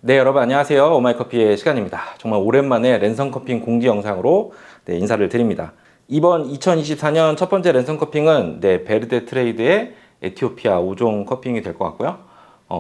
네, 여러분 안녕하세요. 오마이커피의 시간입니다. 정말 오랜만에 랜선 커핑 공지 영상으로 인사를 드립니다. 이번 2024년 첫 번째 랜선 커핑은 베르데 트레이드의 에티오피아 5종 커핑이 될 것 같고요.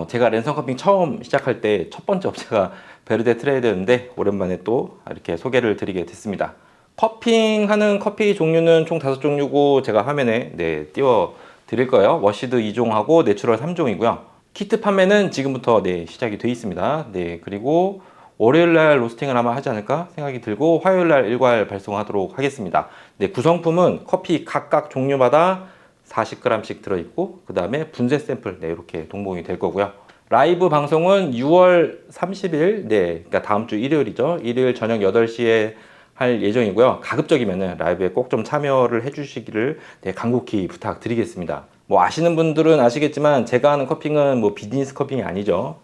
제가 랜선 커핑 처음 시작할 때 첫 번째 업체가 베르데 트레이드였는데 오랜만에 또 이렇게 소개를 드리게 됐습니다. 커핑하는 커피 종류는 총 5종류고 제가 화면에 띄워 드릴 거예요. 워시드 2종하고 내추럴 3종이고요. 키트 판매는 지금부터 시작이 되어 있습니다. 그리고 월요일날 로스팅을 아마 하지 않을까 생각이 들고 화요일날 일괄 발송하도록 하겠습니다. 구성품은 커피 각각 종류마다 40g씩 들어있고 그 다음에 분쇄 샘플 이렇게 동봉이 될 거고요. 라이브 방송은 6월 30일 그러니까 다음 주 일요일이죠. 일요일 저녁 8시에 할 예정이고요. 가급적이면 라이브에 꼭 좀 참여를 해주시기를 간곡히 부탁드리겠습니다. 뭐 아시는 분들은 아시겠지만 제가 하는 커핑은 뭐 비즈니스 커핑이 아니죠.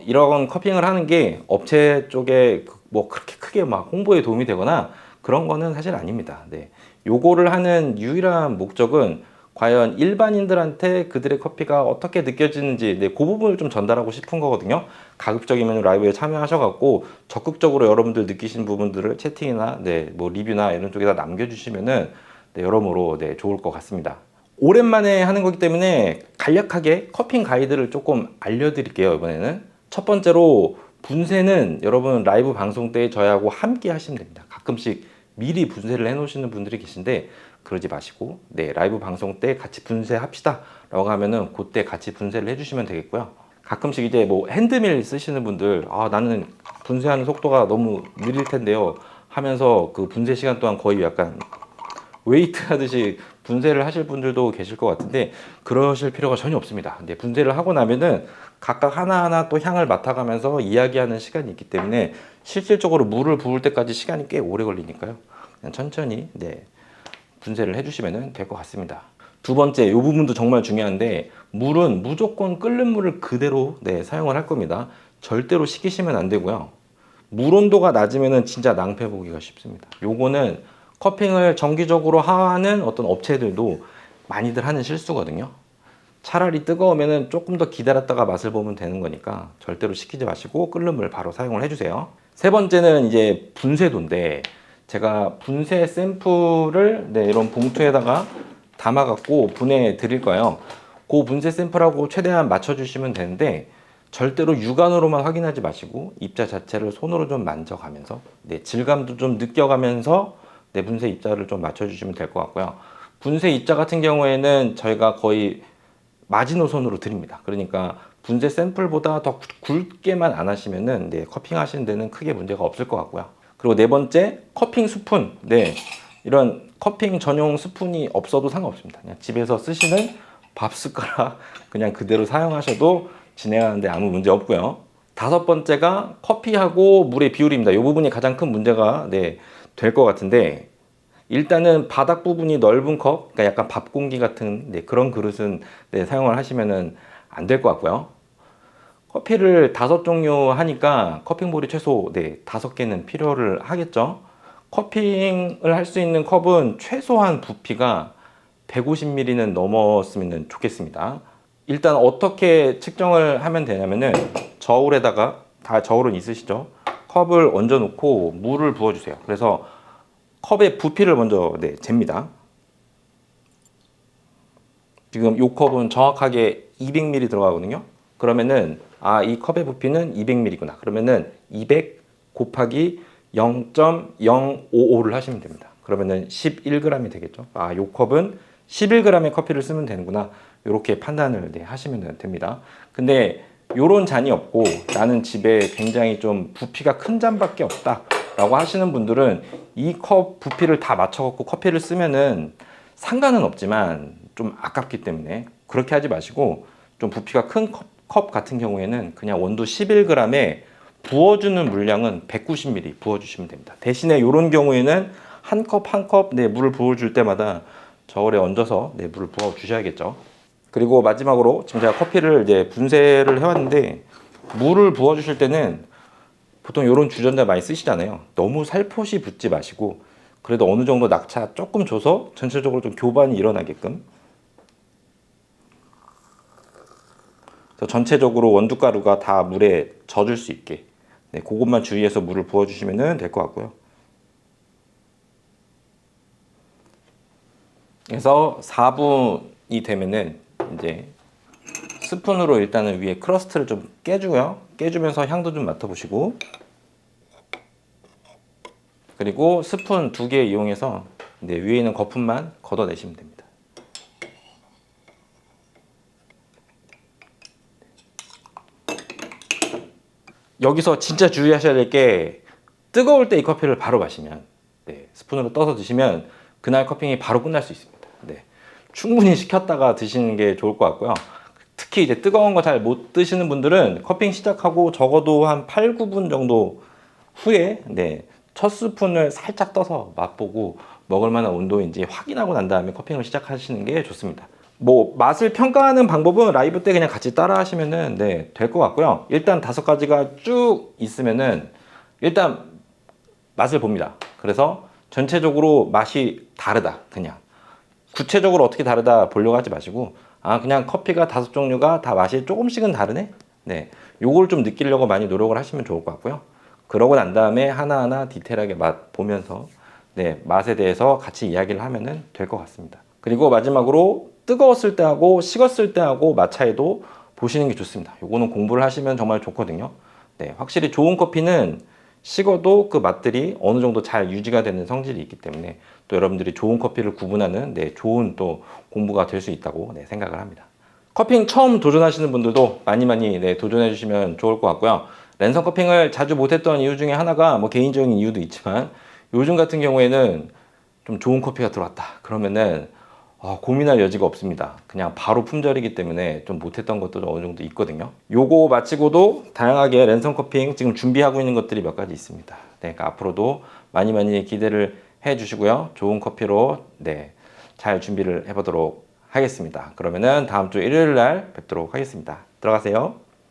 이런 커핑을 하는 게 업체 쪽에 뭐 그렇게 크게 막 홍보에 도움이 되거나 그런 거는 사실 아닙니다. 요거를 하는 유일한 목적은 과연 일반인들한테 그들의 커피가 어떻게 느껴지는지 그 부분을 좀 전달하고 싶은 거거든요. 가급적이면 라이브에 참여하셔갖고 적극적으로 여러분들 느끼신 부분들을 채팅이나 뭐 리뷰나 이런 쪽에다 남겨주시면은 여러모로 좋을 것 같습니다. 오랜만에 하는 거기 때문에 간략하게 커핑 가이드를 조금 알려드릴게요. 이번에는 첫 번째로 분쇄는 여러분 라이브 방송 때 저희하고 함께 하시면 됩니다. 가끔씩 미리 분쇄를 해 놓으시는 분들이 계신데 그러지 마시고 라이브 방송 때 같이 분쇄합시다 라고 하면은 그때 같이 분쇄를 해주시면 되겠고요. 가끔씩 이제 뭐 핸드밀 쓰시는 분들 나는 분쇄하는 속도가 너무 느릴 텐데요 하면서 그 분쇄 시간 동안 거의 약간 웨이트 하듯이 분쇄를 하실 분들도 계실 것 같은데 그러실 필요가 전혀 없습니다. 분쇄를 하고 나면은 각각 하나하나 또 향을 맡아가면서 이야기하는 시간이 있기 때문에 실질적으로 물을 부을 때까지 시간이 꽤 오래 걸리니까요. 그냥 천천히 분쇄를 해주시면 될 것 같습니다. 두 번째, 이 부분도 정말 중요한데 물은 무조건 끓는 물을 그대로 사용을 할 겁니다. 절대로 식히시면 안 되고요. 물 온도가 낮으면 진짜 낭패 보기가 쉽습니다. 요거는 커핑을 정기적으로 하는 어떤 업체들도 많이들 하는 실수거든요. 차라리 뜨거우면 조금 더 기다렸다가 맛을 보면 되는 거니까 절대로 식히지 마시고 끓는 물 바로 사용을 해주세요. 세 번째는 이제 분쇄도인데 제가 분쇄 샘플을 이런 봉투에다가 담아갖고 보내 드릴 거예요. 그 분쇄 샘플하고 최대한 맞춰주시면 되는데 절대로 육안으로만 확인하지 마시고 입자 자체를 손으로 좀 만져가면서 질감도 좀 느껴가면서 분쇄 입자를 좀 맞춰주시면 될 것 같고요. 분쇄 입자 같은 경우에는 저희가 거의 마지노선으로 드립니다. 그러니까 분쇄 샘플보다 더 굵게만 안 하시면은 커핑 하시는 데는 크게 문제가 없을 것 같고요. 그리고 네 번째, 커핑 스푼. 이런 커핑 전용 스푼이 없어도 상관없습니다. 그냥 집에서 쓰시는 밥 숟가락 그냥 그대로 사용하셔도 진행하는데 아무 문제 없고요. 다섯 번째가 커피하고 물의 비율입니다. 이 부분이 가장 큰 문제가 될 것 같은데 일단은 바닥 부분이 넓은 컵, 그러니까 약간 밥 공기 같은 그런 그릇은 사용을 하시면은 안 될 것 같고요. 커피를 5종류 하니까 커핑볼이 최소 5개는 필요를 하겠죠. 커핑을 할 수 있는 컵은 최소한 부피가 150ml는 넘었으면 좋겠습니다. 일단 어떻게 측정을 하면 되냐면은 저울에다가 다 저울은 있으시죠? 컵을 얹어 놓고 물을 부어 주세요. 그래서 컵의 부피를 먼저 잽니다. 지금 이 컵은 정확하게 200ml 들어가거든요. 그러면은 이 컵의 부피는 200ml구나. 그러면은 200 곱하기 0.055를 하시면 됩니다. 그러면은 11g이 되겠죠. 이 컵은 11g의 커피를 쓰면 되는구나. 이렇게 판단을 하시면 됩니다. 근데 요런 잔이 없고 나는 집에 굉장히 좀 부피가 큰 잔밖에 없다 라고 하시는 분들은 이 컵 부피를 다 맞춰갖고 커피를 쓰면은 상관은 없지만 좀 아깝기 때문에 그렇게 하지 마시고 좀 부피가 큰 컵 같은 경우에는 그냥 원두 11g에 부어주는 물량은 190ml 부어주시면 됩니다. 대신에 이런 경우에는 한 컵 한 컵 물을 부어줄 때마다 저울에 얹어서 물을 부어 주셔야겠죠. 그리고 마지막으로 지금 제가 커피를 분쇄를 해왔는데 물을 부어 주실 때는 보통 이런 주전자 많이 쓰시잖아요. 너무 살포시 붓지 마시고 그래도 어느 정도 낙차 조금 줘서 전체적으로 좀 교반이 일어나게끔 전체적으로 원두가루가 다 물에 젖을 수 있게 네, 그것만 주의해서 물을 부어주시면 될 것 같고요. 그래서 4분이 되면은 이제 스푼으로 일단은 위에 크러스트를 좀 깨주고요. 깨주면서 향도 좀 맡아보시고, 그리고 스푼 2개 이용해서 네, 위에 있는 거품만 걷어내시면 됩니다. 여기서 진짜 주의하셔야 될 게, 뜨거울 때 이 커피를 바로 마시면 네, 스푼으로 떠서 드시면 그날 커피가 바로 끝날 수 있습니다. 네, 충분히 식혔다가 드시는 게 좋을 것 같고요. 특히 이제 뜨거운 거 잘 못 드시는 분들은 커핑 시작하고 적어도 한 8, 9분 정도 후에 네, 첫 스푼을 살짝 떠서 맛보고 먹을 만한 온도인지 확인하고 난 다음에 커핑을 시작하시는 게 좋습니다. 뭐 맛을 평가하는 방법은 라이브 때 그냥 같이 따라 하시면은 네, 될 것 같고요. 일단 5가지가 쭉 있으면은 일단 맛을 봅니다. 그래서 전체적으로 맛이 다르다. 그냥 구체적으로 어떻게 다르다 보려고 하지 마시고, 아 그냥 커피가 5종류가 다 맛이 조금씩은 다르네. 네, 요걸 좀 느끼려고 많이 노력을 하시면 좋을 것 같고요. 그러고 난 다음에 하나하나 디테일하게 맛 보면서 네, 맛에 대해서 같이 이야기를 하면은 될 것 같습니다. 그리고 마지막으로 뜨거웠을 때 하고 식었을 때 하고 맛 차이도 보시는 게 좋습니다. 요거는 공부를 하시면 정말 좋거든요. 네, 확실히 좋은 커피는 식어도 그 맛들이 어느 정도 잘 유지가 되는 성질이 있기 때문에 또 여러분들이 좋은 커피를 구분하는 네, 좋은 또 공부가 될 수 있다고 네, 생각을 합니다. 커핑 처음 도전하시는 분들도 많이 네, 도전해 주시면 좋을 것 같고요. 랜선 커핑을 자주 못했던 이유 중에 하나가 뭐 개인적인 이유도 있지만, 요즘 같은 경우에는 좀 좋은 커피가 들어왔다 그러면은 고민할 여지가 없습니다. 그냥 바로 품절이기 때문에 좀 못했던 것도 어느 정도 있거든요. 요거 마치고도 다양하게 랜선 커핑 지금 준비하고 있는 것들이 몇 가지 있습니다. 네, 그러니까 앞으로도 많이 기대를 해 주시고요. 좋은 커피로 네, 잘 준비를 해보도록 하겠습니다. 그러면은 다음 주 일요일 날 뵙도록 하겠습니다. 들어가세요.